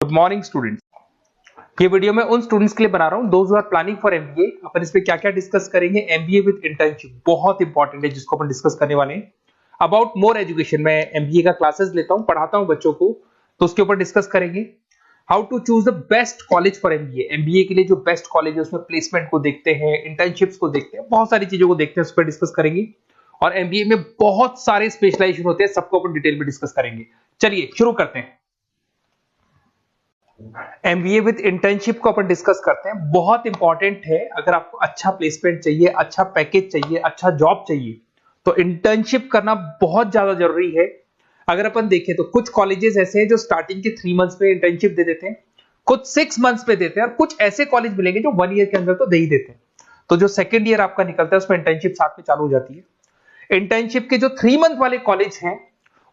Good morning students. ये video मैं उन स्टूडेंट्स के लिए बना रहा हूं those who are planning for MBA. अपन इस पे क्या क्या डिस्कस करेंगे। एमबीए विद इंटर्नशिप बहुत इंपॉर्टेंट है जिसको अपन डिस्कस करने वाले हैं। अबाउट मोर एजुकेशन, मैं एमबीए का क्लासेस लेता हूं, पढ़ाता हूं बच्चों को, तो उसके ऊपर डिस्कस करेंगे। How to choose the best college for MBA. MBA के लिए जो बेस्ट कॉलेज है उसमें प्लेसमेंट को देखते हैं, इंटर्नशिप्स को देखते हैं, बहुत सारी चीजों को देखते हैं, उस पर डिस्कस करेंगे। और एमबीए में बहुत सारे स्पेशलाइजेशन होते हैं, सबको अपन डिटेल में डिस्कस करेंगे। चलिए शुरू करते हैं। एमबीए विद इंटर्नशिप को अपन डिस्कस करते हैं। बहुत इंपॉर्टेंट है, अगर आपको अच्छा प्लेसमेंट चाहिए, अच्छा पैकेज चाहिए, अच्छा जॉब चाहिए, तो इंटर्नशिप करना बहुत ज्यादा जरूरी है। अगर अपन देखें तो कुछ कॉलेजेस ऐसे हैं जो स्टार्टिंग के 3 मंथ्स में इंटर्नशिप दे देते हैं, कुछ 6 मंथ्स पे देते हैं, और कुछ ऐसे कॉलेज मिलेंगे जो 1 ईयर के अंदर तो दे ही देते हैं। तो जो सेकेंड ईयर आपका निकलता है उसमें इंटर्नशिप साथ में चालू हो जाती है। इंटर्नशिप के जो 3 मंथ वाले कॉलेज हैं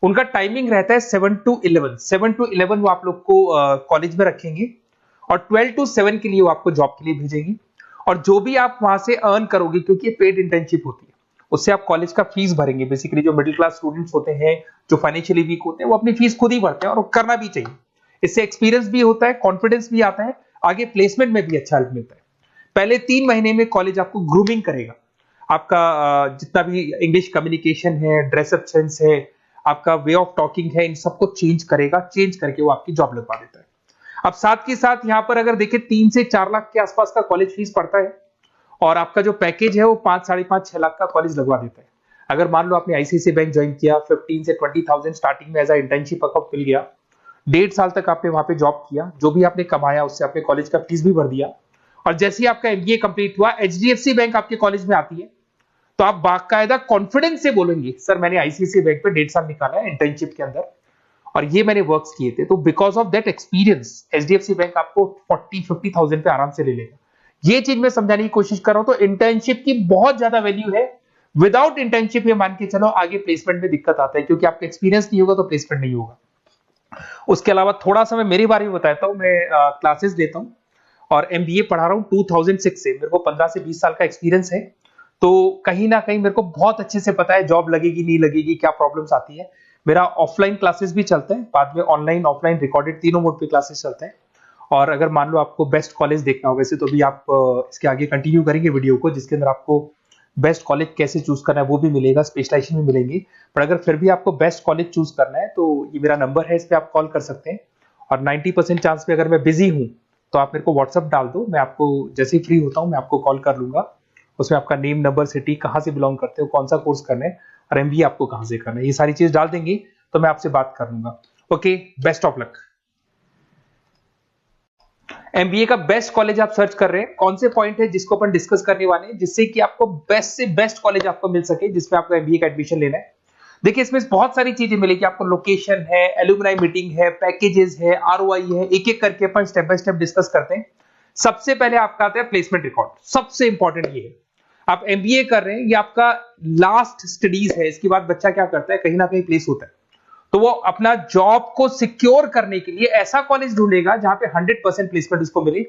उनका टाइमिंग रहता है 7 to 11। 7 to 11 वो आप लोग को कॉलेज में रखेंगे, और 12 to 7 के लिए वो आपको जॉब के लिए भेजेंगी। और जो भी आप वहां से अर्न करोगे, क्योंकि ये पेड इंटर्नशिप होती है, उससे आप कॉलेज का फीस भरेंगे। बेसिकली जो मिडिल क्लास स्टूडेंट्स होते हैं, जो फाइनेंशियली वीक होते हैं, वो अपनी फीस खुद ही भरते हैं, और करना भी चाहिए। इससे एक्सपीरियंस भी होता है, कॉन्फिडेंस भी आता है, आगे प्लेसमेंट में भी अच्छा हेल्प मिलता है। पहले 3 महीने में कॉलेज आपको ग्रूमिंग करेगा। आपका जितना भी इंग्लिश कम्युनिकेशन है, ड्रेसअप सेंस है, आपका वे ऑफ टॉकिंग है, इन सबको चेंज करेगा। चेंज करके वो आपकी जॉब लगवा देता है। अब साथ के साथ यहां पर अगर देखें 3 से 4 लाख के आसपास का कॉलेज फीस पड़ता है, और आपका जो पैकेज है वो 5, 5.5, 6 लाख का कॉलेज लगवा देता है। अगर मान लो आपने आईसीआईसीआई बैंक ज्वाइन किया, 15 से 20,000 स्टार्टिंग में एज अ इंटर्नशिप अकाउंट मिल गया, 1.5 साल तक आपने वहां पे जॉब किया, जो भी आपने कमाया उससे आपने कॉलेज का फीस भी भर दिया, और जैसे ही आपका एमबीए कंप्लीट हुआ, एचडीएफसी बैंक आपके कॉलेज में आती है, तो आप बाकायदा कॉन्फिडेंस से बोलेंगे, सर मैंने आईसीआईसीआई बैंक पे 1.5 साल निकाला है इंटर्नशिप के अंदर, और ये मैंने वर्क्स किए थे। तो because of that experience HDFC bank आपको 40-50,000 पे आराम से ले लेगा। ये चीज मैं समझाने की कोशिश कर रहा हूं। तो इंटर्नशिप की बहुत ज्यादा वैल्यू है। विदाउट इंटर्नशिप ये मान के चलो आगे प्लेसमेंट में दिक्कत आता है, क्योंकि आपका एक्सपीरियंस नहीं होगा तो प्लेसमेंट नहीं होगा। उसके अलावा थोड़ा सा मैं मेरे बारे में बताता हूं। मैं क्लासेस देता हूं और एमबीए पढ़ा रहा हूं 2006 से। मेरे को 15 से 20 साल का एक्सपीरियंस है, तो कहीं ना कहीं मेरे को बहुत अच्छे से पता है जॉब लगेगी नहीं लगेगी, क्या प्रॉब्लम्स आती है। मेरा ऑफलाइन क्लासेस भी चलते हैं, बाद में ऑनलाइन ऑफलाइन रिकॉर्डेड तीनों मोड पे क्लासेस चलते हैं। और अगर मान लो आपको बेस्ट कॉलेज देखना हो, वैसे तो भी आप इसके आगे कंटिन्यू करेंगे वीडियो को, जिसके अंदर आपको बेस्ट कॉलेज कैसे चूज करना है वो भी मिलेगा, स्पेशलाइजेशन भी मिलेंगे। पर अगर फिर भी आपको बेस्ट कॉलेज चूज करना है तो ये मेरा नंबर है, इस पर आप कॉल कर सकते हैं। और 90% चांस पे अगर मैं बिजी हूँ तो आप मेरे को व्हाट्सअप डाल दो, मैं आपको जैसे ही फ्री होता हूँ मैं आपको कॉल कर लूंगा। उसमें आपका नेम, नंबर, सिटी, कहाँ से बिलोंग करते हो, कौन सा कोर्स करना है, और एमबीए आपको कहाँ से करना है, ये सारी चीज डाल देंगे तो मैं आपसे बात कर लूंगा। Okay, best of luck. MBA का बेस्ट कॉलेज आप सर्च कर रहे हैं, कौन से पॉइंट है जिसको अपन डिस्कस करने वाले हैं, जिससे कि आपको बेस्ट से बेस्ट कॉलेज आपको मिल सके जिसमें आपको एमबीए का एडमिशन लेना है। देखिए इसमें बहुत सारी चीजें मिलेगी आपको। लोकेशन है, एलुमनाई मीटिंग है, पैकेजेस है, आरओआई है, एक एक करके अपन स्टेप बाय स्टेप डिस्कस करते हैं। सबसे पहले आपका आता है प्लेसमेंट रिकॉर्ड। सबसे इंपॉर्टेंट ये है, आप एमबीए कर रहे हैं, ये आपका लास्ट स्टडीज है। इसके बाद बच्चा क्या करता है, कहीं ना कहीं प्लेस होता है, तो वो अपना जॉब को सिक्योर करने के लिए ऐसा कॉलेज ढूंढेगा जहां पे 100% प्लेसमेंट उसको मिले।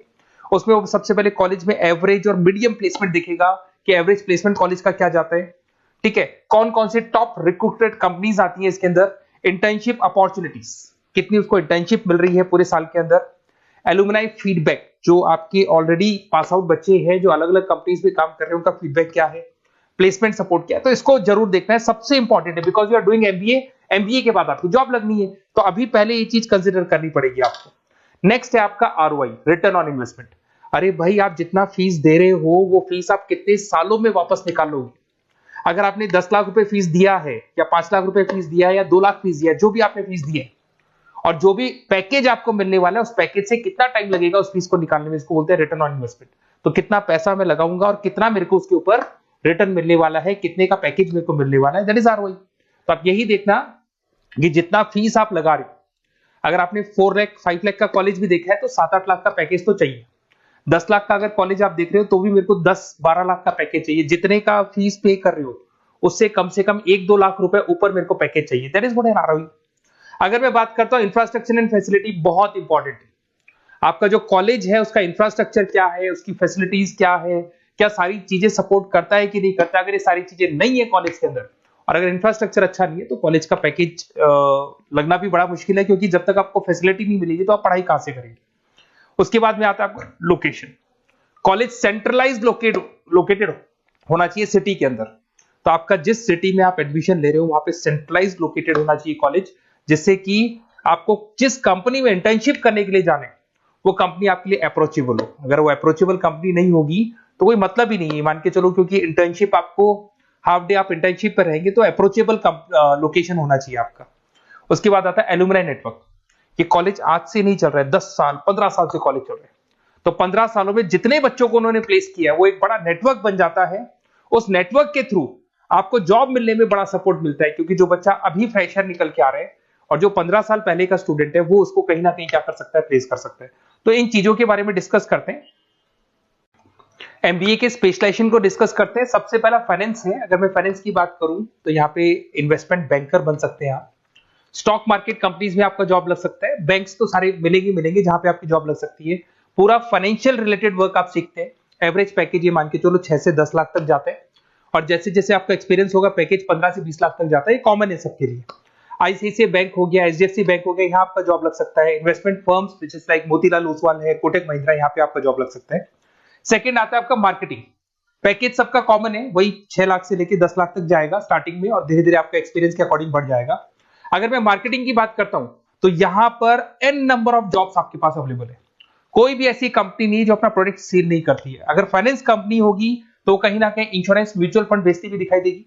उसमें वो सबसे पहले कॉलेज में एवरेज और मीडियम प्लेसमेंट दिखेगा कि एवरेज प्लेसमेंट कॉलेज का क्या जाता है, ठीक है। कौन कौन से टॉप रिक्रूटेड कंपनीज आती है इसके अंदर, इंटर्नशिप अपॉर्चुनिटीज कितनी उसको इंटर्नशिप मिल रही है पूरे साल के अंदर, एलुमनाई फीडबैक, जो आपके ऑलरेडी पास आउट बच्चे हैं जो अलग अलग कंपनीज में काम कर रहे हैं उनका फीडबैक क्या है, प्लेसमेंट सपोर्ट क्या है। तो इसको जरूर देखना है, सबसे इंपॉर्टेंट है, because you are doing MBA. MBA के बाद आपकी जॉब लगनी है, तो अभी पहले ये चीज कंसिडर करनी पड़ेगी आपको। नेक्स्ट है आपका आरओआई, रिटर्न ऑन इन्वेस्टमेंट। अरे भाई, आप जितना फीस दे रहे हो वो फीस आप कितने सालों में वापस निकालोगे। अगर आपने 10 लाख रुपए फीस दिया है, या 5 लाख रुपए फीस दिया है, या 2 लाख फीस दिया है, जो भी आपने फीस दी है, और जो भी पैकेज आपको मिलने वाला है उस पैकेज से कितना टाइम लगेगा उस फीस को निकालने में, इसको बोलते हैं रिटर्न ऑन इन्वेस्टमेंट। तो कितना पैसा मैं लगाऊंगा और कितना मेरे को उसके ऊपर रिटर्न मिलने वाला है, कितने का पैकेज मेरे को मिलने वाला है, दैट इज आरओआई। तो आप यही देखना कि जितना फीस आप लगा रहे हो, अगर आपने 4 लाख 5 लाख का कॉलेज भी देखा है तो 7-8 लाख का पैकेज तो चाहिए। 10 लाख का अगर कॉलेज आप देख रहे हो तो भी मेरे को 10-12 लाख का पैकेज चाहिए। जितने का फीस पे कर रहे हो उससे कम से कम 1-2 लाख रुपए ऊपर मेरे को पैकेज चाहिए, that is what an ROI. अगर मैं बात करता हूं इंफ्रास्ट्रक्चर एंड फैसिलिटी, बहुत इंपॉर्टेंट है। आपका जो कॉलेज है उसका इंफ्रास्ट्रक्चर क्या है, उसकी फैसिलिटीज क्या है, क्या सारी चीजें सपोर्ट करता है कि नहीं करता। अगर ये सारी चीजें नहीं है कॉलेज के अंदर और अगर इंफ्रास्ट्रक्चर अच्छा नहीं है तो कॉलेज का पैकेज लगना भी बड़ा मुश्किल है, क्योंकि जब तक आपको फैसिलिटी नहीं मिलेगी तो आप पढ़ाई कहां से करेंगे। उसके बाद में आता है आपका लोकेशन। कॉलेज सेंट्रलाइज लोकेटेड होना चाहिए सिटी के अंदर। तो आपका जिस सिटी में आप एडमिशन ले रहे हो वहां पे सेंट्रलाइज लोकेटेड होना चाहिए कॉलेज, जिससे कि आपको जिस कंपनी में इंटर्नशिप करने के लिए जाने वो कंपनी आपके लिए अप्रोचेबल हो। अगर वो अप्रोचेबल कंपनी नहीं होगी तो कोई मतलब ही नहीं है, मान के चलो, क्योंकि इंटर्नशिप आपको हाफ डे आप इंटर्नशिप पर रहेंगे तो अप्रोचेबल लोकेशन होना चाहिए आपका। उसके बाद आता है एलुमनाई नेटवर्क। ये कॉलेज आज से नहीं चल रहा है, 10 साल 15 साल से कॉलेज चल रहा है। तो 15 सालों में जितने बच्चों को उन्होंने प्लेस किया है वो एक बड़ा नेटवर्क बन जाता है। उस नेटवर्क के थ्रू आपको जॉब मिलने में बड़ा सपोर्ट मिलता है, क्योंकि जो बच्चा अभी फ्रेशर निकल के आ रहे हैं और जो 15 साल पहले का स्टूडेंट है वो उसको कहीं ना कहीं क्या कर सकता है, प्लेस कर सकता है। तो इन चीजों के बारे में डिस्कस करते हैं। एमबीए के स्पेशलाइजेशन को डिस्कस करते हैं। सबसे पहला फाइनेंस है। अगर मैं फाइनेंस की बात करूं तो यहाँ पे इन्वेस्टमेंट बैंकर बन सकते हैं आप। स्टॉक मार्केट कंपनीज में आपका जॉब लग सकता है। बैंक्स तो सारे मिलेंगे जहां पे आपकी जॉब लग सकती है। पूरा फाइनेंशियल रिलेटेड वर्क आप सीखते हैं। एवरेज पैकेज ये मान के चलो 6 से 10 लाख तक जाते हैं, और जैसे जैसे आपका एक्सपीरियंस होगा पैकेज 15 से 20 लाख तक जाता है। ये कॉमन है सबके लिए। आईसीआईसीआई बैंक हो गया, एचडीएफसी बैंक हो गया, यहाँ आपका जॉब लग सकता है। Investment firms which is like Motilal Oswal है, कोटक महिंद्रा, यहाँ पे आपका जॉब लग सकता है। सेकंड आता है आपका मार्केटिंग। पैकेज सबका कॉमन है, वही 6 लाख से लेकर 10 लाख तक जाएगा स्टार्टिंग में, और धीरे धीरे आपका एक्सपीरियंस के अकॉर्डिंग बढ़ जाएगा। अगर मैं मार्केटिंग की बात करता हूं तो यहां पर एन नंबर ऑफ जॉब्स आपके पास अवेलेबल है। कोई भी ऐसी कंपनी नहीं जो अपना प्रोडक्ट सेल नहीं करती है। अगर फाइनेंस कंपनी होगी तो कहीं ना कहीं इंश्योरेंस म्यूचुअल फंड बेचती भी दिखाई देगी।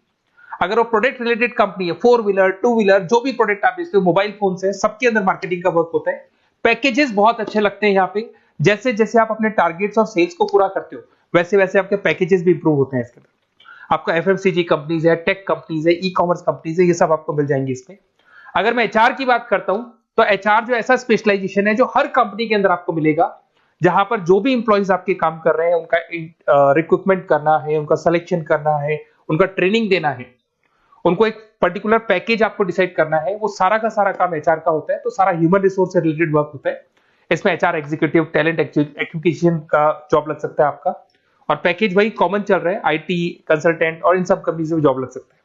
अगर वो प्रोडक्ट रिलेटेड कंपनी है, 4 व्हीलर 2 व्हीलर जो भी प्रोडक्ट आप बेचते हो, मोबाइल फोन से, सबके अंदर मार्केटिंग का वर्क होता है। पैकेजेस बहुत अच्छे लगते हैं यहाँ पे। जैसे जैसे आप अपने टारगेट्स और सेल्स को पूरा करते हो वैसे वैसे आपके पैकेजेस भी इंप्रूव होते हैं। इसके अंदर आपका एफएमसीजी कंपनीज है, टेक कंपनीज है, ई कॉमर्स कंपनीज है, ये सब आपको मिल जाएंगे इसमें। अगर मैं एचआर की बात करता हूं तो एचआर जो ऐसा स्पेशलाइजेशन है जो हर कंपनी के अंदर आपको मिलेगा, जहां पर जो भी इंप्लॉइज आपके काम कर रहे हैं उनका रिक्रूटमेंट करना है, उनका सिलेक्शन करना है, उनका ट्रेनिंग देना है, उनको एक पर्टिकुलर पैकेज आपको डिसाइड करना है, वो सारा का सारा काम एचआर का होता है। तो सारा ह्यूमन रिसोर्स से रिलेटेड वर्क होता है। इसमें एचआर एग्जीक्यूटिव, टैलेंट एक्विजिशन का जॉब लग सकता है आपका, और पैकेज वही कॉमन चल रहा है, आईटी कंसल्टेंट और इन सब कंपनीज में जॉब लग सकता है।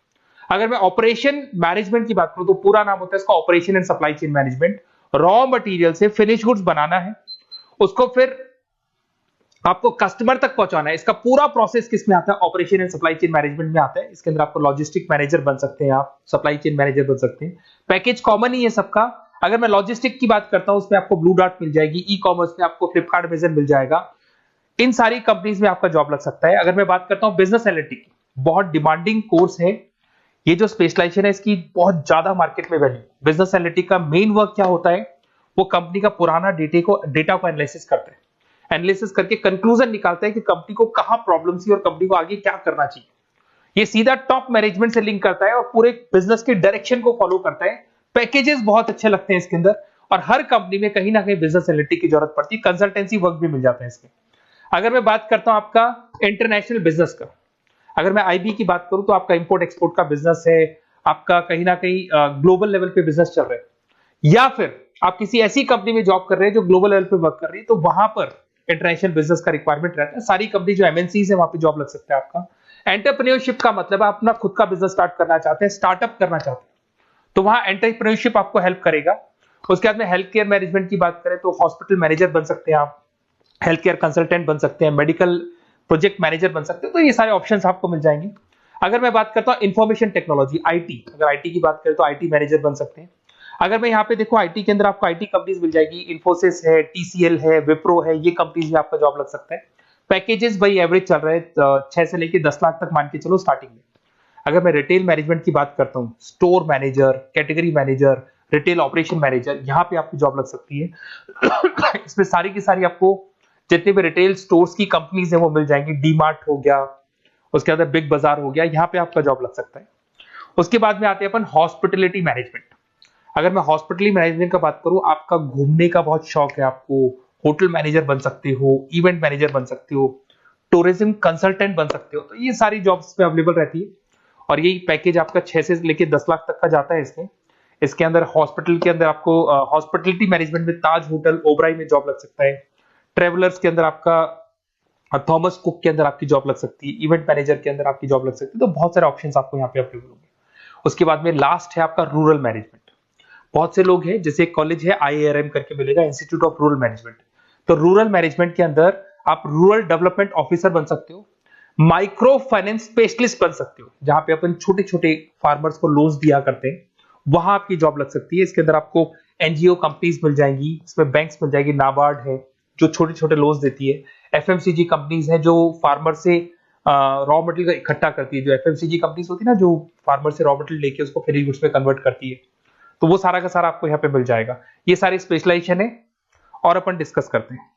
अगर मैं ऑपरेशन मैनेजमेंट की बात करूं तो पूरा नाम होता है इसका operation and supply chain management. Raw material से फिनिश गुड्स बनाना है, उसको फिर आपको कस्टमर तक पहुंचाना है। इसका पूरा प्रोसेस किस में आता है, operation and supply chain management में आता है। इसके अंदर आपको लॉजिस्टिक मैनेजर बन सकते हैं, आप सप्लाई चेन मैनेजर बन सकते हैं। पैकेज कॉमन ही है सबका। अगर मैं लॉजिस्टिक की बात करता हूं उसमें आपको ब्लू डॉट मिल जाएगी, ई कॉमर्स में आपको फ्लिपकार्ट अमेज़न मिल जाएगा। इन सारी कंपनीज में आपका जॉब लग सकता है। अगर मैं बात करता हूं बिजनेस एनालिटिक, बहुत डिमांडिंग कोर्स है ये जो स्पेशलाइजेशन है, इसकी बहुत ज्यादा मार्केट में वैल्यू। बिजनेस एनालिटिक का मेन वर्क क्या होता है, वो कंपनी का पुराना डेटा को एनालिसिस करते हैं, एनालिसिस करके कंक्लूजन निकालता है कि कंपनी को कहां प्रॉब्लम थी और कंपनी को आगे क्या करना चाहिए। ये सीधा टॉप मैनेजमेंट से लिंक करता है और पूरे बिजनेस के डायरेक्शन को फॉलो करता है। पैकेजेस बहुत अच्छे लगते हैं इसके अंदर, और हर कंपनी में कहीं ना कहीं बिजनेस एनालिटिक की जरूरत पड़ती है। कंसल्टेंसी वर्क भी मिल जाता है इसमें। अगर मैं बात करता हूं आपका इंटरनेशनल बिजनेस का, अगर मैं आईबी की बात करूं तो आपका इंपोर्ट एक्सपोर्ट का बिजनेस है, आपका कहीं ना कहीं ग्लोबल लेवल पे बिजनेस चल रहा है, या फिर आप किसी ऐसी कंपनी में जॉब कर रहे हैं जो ग्लोबल लेवल पे वर्क कर रही है, तो वहां पर इंटरनेशनल बिजनेस का रिक्वायरमेंट रहता है। सारी कंपनी जो एमएनसीज है वहां पे जॉब लग सकता है आपका। एंटरप्रेन्योरशिप का मतलब आप अपना खुद का बिजनेस स्टार्ट करना चाहते हैं, स्टार्टअप करना चाहते हैं, तो वहां एंटरप्रेन्योरशिप आपको हेल्प करेगा। उसके बाद में हेल्थ केयर मैनेजमेंट की बात करें तो हॉस्पिटल मैनेजर बन सकते हैं आप, हेल्थ केयर कंसल्टेंट बन सकते हैं, मेडिकल प्रोजेक्ट मैनेजर बन सकते हैं। तो ये सारे ऑप्शंस आपको मिल जाएंगे। अगर मैं बात करता हूं इंफॉर्मेशन टेक्नोलॉजी, आईटी, अगर आईटी की बात करें तो आईटी मैनेजर बन सकते हैं। अगर मैं यहाँ पे देखो आईटी के अंदर आपको आईटी कंपनीज मिल जाएगी, इन्फोसिस है, टीसीएल है, विप्रो है, ये कंपनीज में आपका जॉब लग सकता है। पैकेजेस भाई एवरेज चल रहे हैं 6 से लेकर 10 लाख तक मान के चलो स्टार्टिंग में। अगर मैं रिटेल मैनेजमेंट की बात करता हूँ, store manager, category manager, retail operation manager, यहाँ पे आपकी जॉब लग सकती है। इसमें सारी की सारी आपको जितने भी रिटेल स्टोर्स की कंपनीज है वो मिल जाएंगी। डीमार्ट हो गया, उसके बाद बिग बाजार हो गया, यहाँ पे आपका जॉब लग सकता है। उसके बाद में आते हैं अपन हॉस्पिटलिटी मैनेजमेंट। अगर मैं हॉस्पिटलिटी मैनेजमेंट का बात करूं, आपका घूमने का बहुत शौक है, आपको होटल मैनेजर बन सकते हो, इवेंट मैनेजर बन सकते हो, टूरिज्म कंसल्टेंट बन सकते हो, तो ये सारी जॉब्स पे अवेलेबल रहती है। और यही पैकेज आपका 6 से लेकर 10 लाख तक का जाता है इसमें। इसके अंदर हॉस्पिटल के अंदर आपको हॉस्पिटलिटी मैनेजमेंट में ताज होटल, ओबराई में जॉब लग सकता है। ट्रेवलर्स के अंदर आपका थॉमस कुक के अंदर आपकी जॉब लग सकती है। इवेंट मैनेजर के अंदर आपकी जॉब लग सकती है। तो बहुत सारे ऑप्शंस आपको यहाँ पे अवेलेबल होंगे। उसके बाद में लास्ट है आपका रूरल मैनेजमेंट। बहुत से लोग हैं, जैसे एक कॉलेज है IARM करके मिलेगा, इंस्टीट्यूट ऑफ रूरल मैनेजमेंट। तो रूरल मैनेजमेंट के अंदर आप रूरल डेवलपमेंट ऑफिसर बन सकते हो, माइक्रो फाइनेंस स्पेशलिस्ट बन सकते हो, जहां पे अपन छोटे छोटे फार्मर्स को लोन्स दिया करते हैं, वहां आपकी जॉब लग सकती है। इसके अंदर आपको एनजीओ कंपनीज मिल जाएंगी, इसमें बैंक्स मिल जाएगी, नाबार्ड है जो छोटे छोटे लोन्स देती है, एफएमसीजी कंपनीज है जो फार्मर से रॉ मटेरियल का इकट्ठा करती है। जो एफएमसीजी कंपनीज होती है ना, जो फार्मर से रॉ मटेरियल लेके उसको फिनिश गुड्स में कन्वर्ट करती है, तो वो सारा का सारा आपको यहाँ पे मिल जाएगा। ये सारी स्पेशलाइजेशन है और अपन डिस्कस करते हैं।